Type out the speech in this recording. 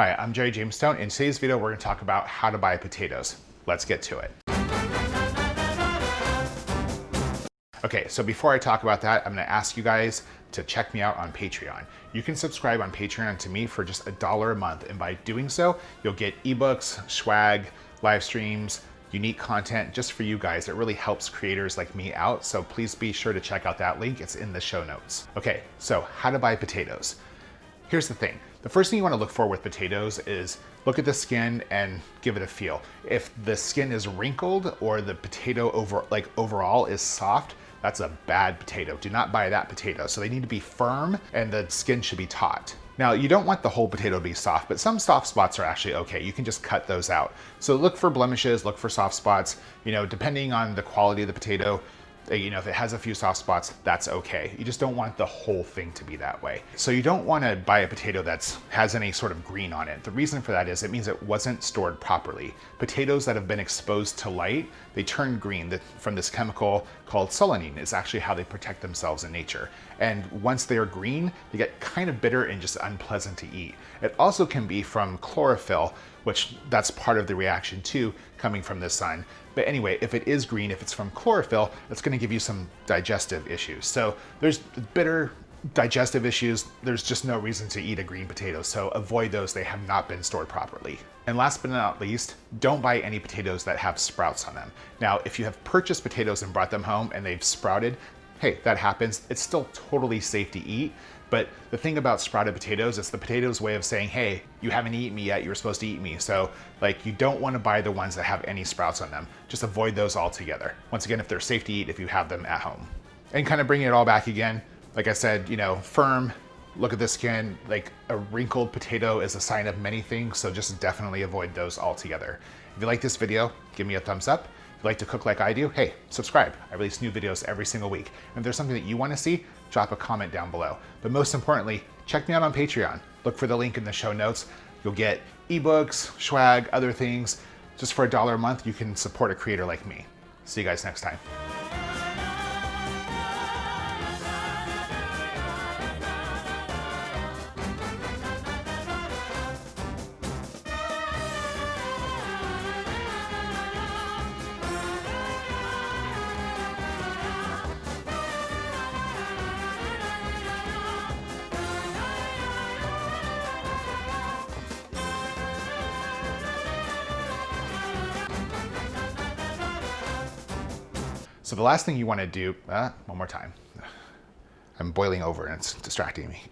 Hi, I'm Jerry Jamestone. In today's video, we're going to talk about how to buy potatoes. Let's get to it. Okay, so before I talk about that, I'm going to ask you guys to check me out on Patreon. You can subscribe on Patreon to me for just $1 a month, and by doing so, you'll get ebooks, swag, live streams, unique content just for you guys. It really helps creators like me out, so please be sure to check out that link. It's in the show notes. Okay, so how to buy potatoes. Here's the thing. The first thing you want to look for with potatoes is look at the skin and give it a feel. If the skin is wrinkled or the potato overall is soft, that's a bad potato. Do not buy that potato. So they need to be firm and the skin should be taut. Now, you don't want the whole potato to be soft, but some soft spots are actually okay. You can just cut those out. So look for blemishes, look for soft spots, depending on the quality of the potato. If it has a few soft spots, that's okay. You just don't want the whole thing to be that way. So you don't want to buy a potato that has any sort of green on it. The reason for that is it means it wasn't stored properly. Potatoes that have been exposed to light, they turn green from this chemical called solanine. It's actually how they protect themselves in nature. And once they are green, they get kind of bitter and just unpleasant to eat. It also can be from chlorophyll, which that's part of the reaction too, coming from the sun. But anyway, if it is green, if it's from chlorophyll, it's going to give you some digestive issues. So there's bitter digestive issues. There's just no reason to eat a green potato. So avoid those. They have not been stored properly. And last but not least, don't buy any potatoes that have sprouts on them. Now, if you have purchased potatoes and brought them home and they've sprouted, hey, that happens. It's still totally safe to eat. But the thing about sprouted potatoes, it's the potato's way of saying, hey, you haven't eaten me yet, you were supposed to eat me. So you don't want to buy the ones that have any sprouts on them. Just avoid those altogether. Once again, if they're safe to eat, if you have them at home. And kind of bringing it all back again, like I said, firm, look at the skin. Like a wrinkled potato is a sign of many things, so just definitely avoid those altogether. If you like this video, give me a thumbs up. If you like to cook like I do, hey, subscribe. I release new videos every single week. And if there's something that you want to see, drop a comment down below. But most importantly, check me out on Patreon. Look for the link in the show notes. You'll get ebooks, swag, other things. Just for $1 a month, you can support a creator like me. See you guys next time. So the last thing you want to do, one more time. I'm boiling over and it's distracting me.